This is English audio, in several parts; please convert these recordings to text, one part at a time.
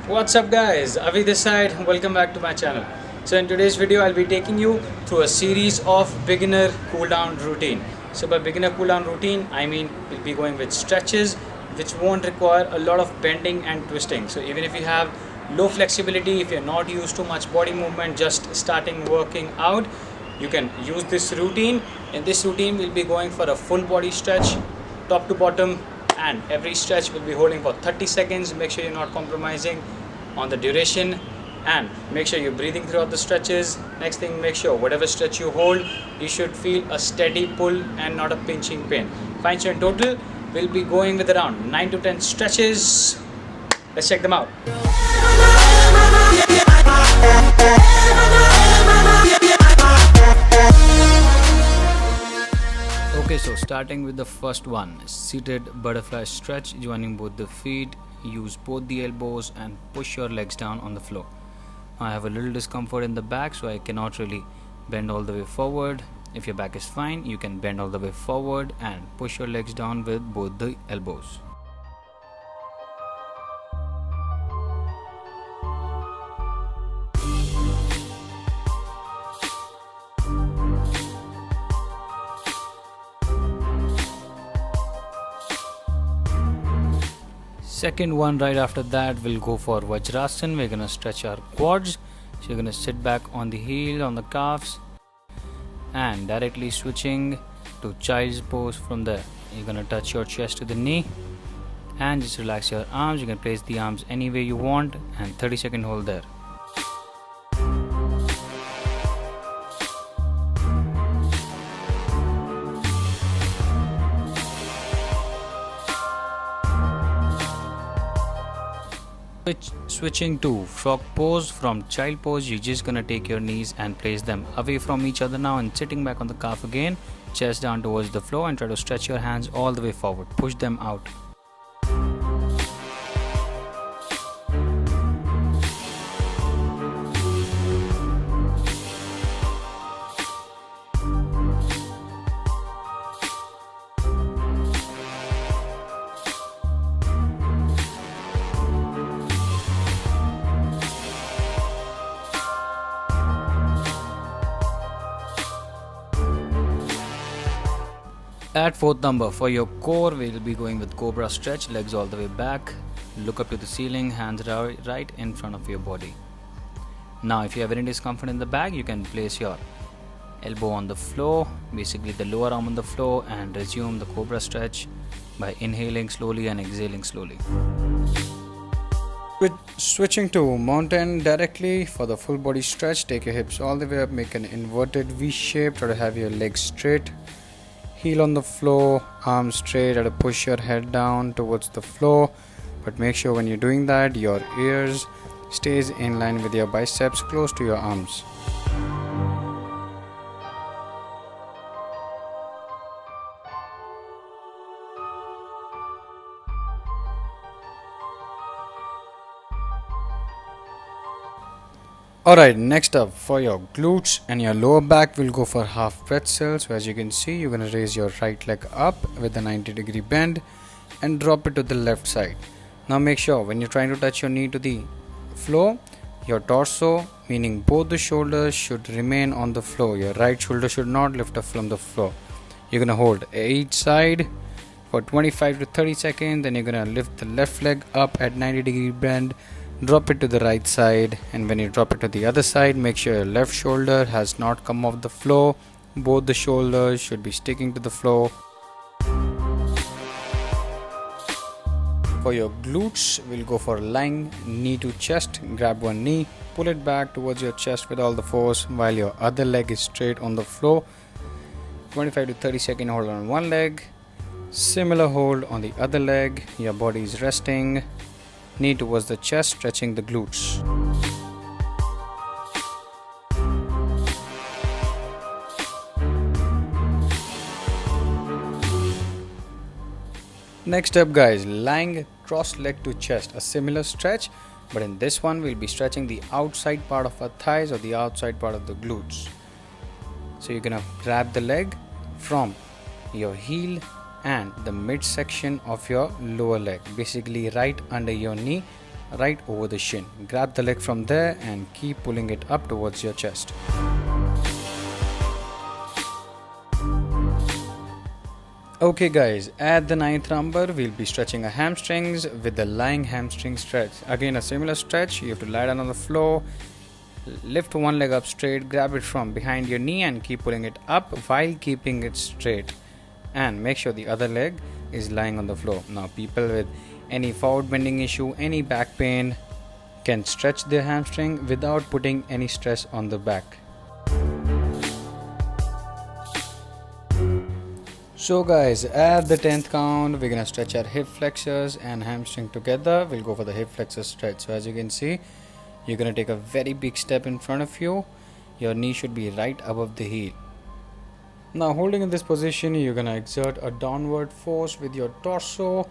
What's up guys, Avi this side, welcome back to my channel. So in today's video I'll be taking you through a series of beginner cool down routine. So by beginner cool down routine I mean we'll be going with stretches which won't require a lot of bending and twisting. So even if you have low flexibility, if you're not used to much body movement, just starting working out, you can use this routine. In this routine we'll be going for a full body stretch top to bottom, and every stretch will be holding for 30 seconds. Make sure you're not compromising on the duration and make sure you're breathing throughout the stretches. Next thing, make sure whatever stretch you hold, you should feel a steady pull and not a pinching pain. Fine. So in total we'll be going with around 9 to 10 stretches. Let's check them out. Okay, so starting with the first one, seated butterfly stretch, joining both the feet, use both the elbows and push your legs down on the floor. I have a little discomfort in the back, so I cannot really bend all the way forward. If your back is fine, you can bend all the way forward and push your legs down with both the elbows. Second one right after that, we'll go for Vajrasan. We're gonna stretch our quads. So you're gonna sit back on the heel, on the calves, and directly switching to child's pose from there. You're gonna touch your chest to the knee and just relax your arms. You can place the arms any way you want and 30-second hold there. Switching to frog pose. From child pose, you're just gonna take your knees and place them away from each other now, and sitting back on the calf again, chest down towards the floor, and try to stretch your hands all the way forward. Push them out. At fourth number, for your core, we'll be going with Cobra stretch, legs all the way back, look up to the ceiling, hands right in front of your body. Now if you have any discomfort in the back, you can place your elbow on the floor, basically the lower arm on the floor, and resume the Cobra stretch by inhaling slowly and exhaling slowly. Switching to mountain directly for the full body stretch, take your hips all the way up, make an inverted V shape, try to have your legs straight. Heel on the floor, arms straight, try to push your head down towards the floor, but make sure when you're doing that your ears stays in line with your biceps close to your arms. Alright, next up, for your glutes and your lower back, we'll go for half Bretzal. So as you can see, you're going to raise your right leg up with a 90-degree bend and drop it to the left side. Now make sure when you're trying to touch your knee to the floor, your torso, meaning both the shoulders, should remain on the floor. Your right shoulder should not lift up from the floor. You're going to hold each side for 25 to 30 seconds. Then you're going to lift the left leg up at 90-degree bend, drop it to the right side, and when you drop it to the other side, make sure your left shoulder has not come off the floor. Both the shoulders should be sticking to the floor. For your glutes, we'll go for lying knee to chest. Grab one knee, pull it back towards your chest with all the force while your other leg is straight on the floor. 25 to 30 second hold on one leg, similar hold on the other leg. Your body is resting, knee towards the chest, stretching the glutes. Next up guys, lying cross leg to chest, a similar stretch, but in this one we'll be stretching the outside part of our thighs or the outside part of the glutes. So you're gonna grab the leg from your heel and the midsection of your lower leg, basically right under your knee, right over the shin. Grab the leg from there and keep pulling it up towards your chest. Okay guys, at the 9th number we'll be stretching our hamstrings with the lying hamstring stretch. Again a similar stretch, you have to lie down on the floor, lift one leg up straight, grab it from behind your knee and keep pulling it up while keeping it straight, and make sure the other leg is lying on the floor. Now people with any forward bending issue, any back pain can stretch their hamstring without putting any stress on the back. So guys, at the 10th count we're gonna stretch our hip flexors and hamstring together. We'll go for the hip flexor stretch. So as you can see, you're gonna take a very big step in front of you. Your knee should be right above the heel. Now holding in this position, you're gonna exert a downward force with your torso.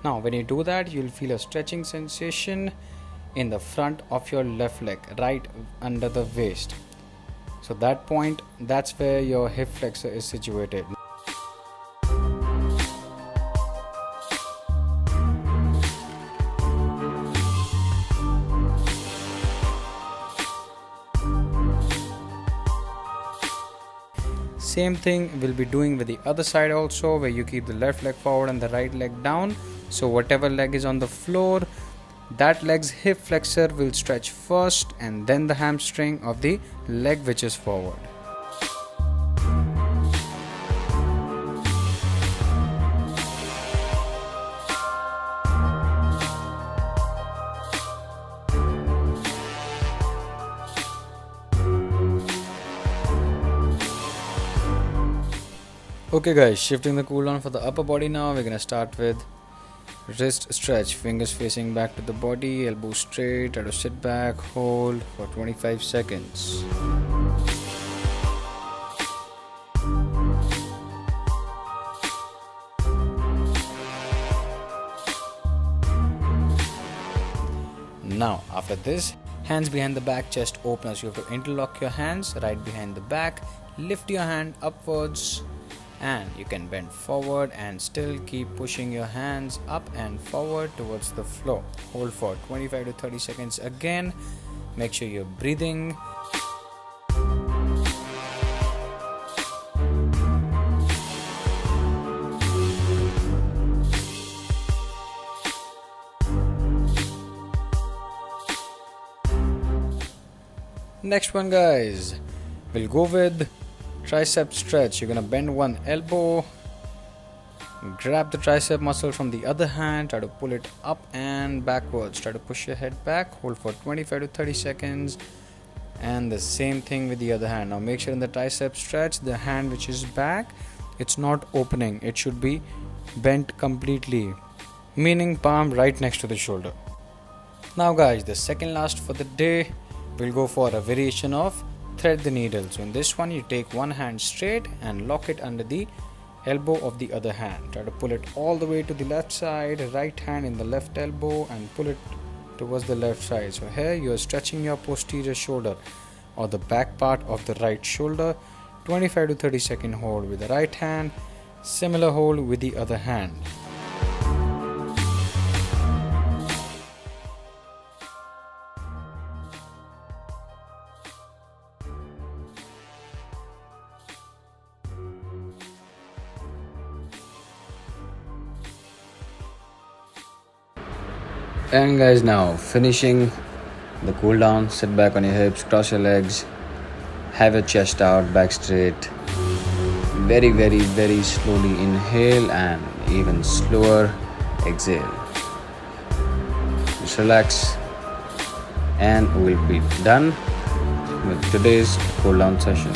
Now when you do that, you'll feel a stretching sensation in the front of your left leg, right under the waist. So that point, that's where your hip flexor is situated. Same thing we'll be doing with the other side also, where you keep the left leg forward and the right leg down. So whatever leg is on the floor, that leg's hip flexor will stretch first and then the hamstring of the leg which is forward. Okay guys, shifting the cool down for the upper body now. We're gonna start with wrist stretch, fingers facing back to the body, elbows straight, try to sit back, hold for 25 seconds. Now after this, hands behind the back, chest openers. You have to interlock your hands right behind the back, lift your hand upwards, and you can bend forward and still keep pushing your hands up and forward towards the floor. Hold for 25 to 30 seconds again. Make sure you're breathing. Next one guys, we'll go with tricep stretch. You're gonna bend one elbow, grab the tricep muscle from the other hand, try to pull it up and backwards, try to push your head back, hold for 25 to 30 seconds, and the same thing with the other hand. Now make sure in the tricep stretch, the hand which is back, it's not opening, it should be bent completely, meaning palm right next to the shoulder. Now guys, the second last for the day, we'll go for a variation of thread the needle. So in this one, you take one hand straight and lock it under the elbow of the other hand. Try to pull it all the way to the left side, right hand in the left elbow and pull it towards the left side. So here you are stretching your posterior shoulder or the back part of the right shoulder. 25 to 30 second hold with the right hand, similar hold with the other hand. And guys, now finishing the cool down, sit back on your hips, cross your legs, have your chest out, back straight. Very slowly inhale and even slower exhale. Just relax and we'll be done with today's cool down session.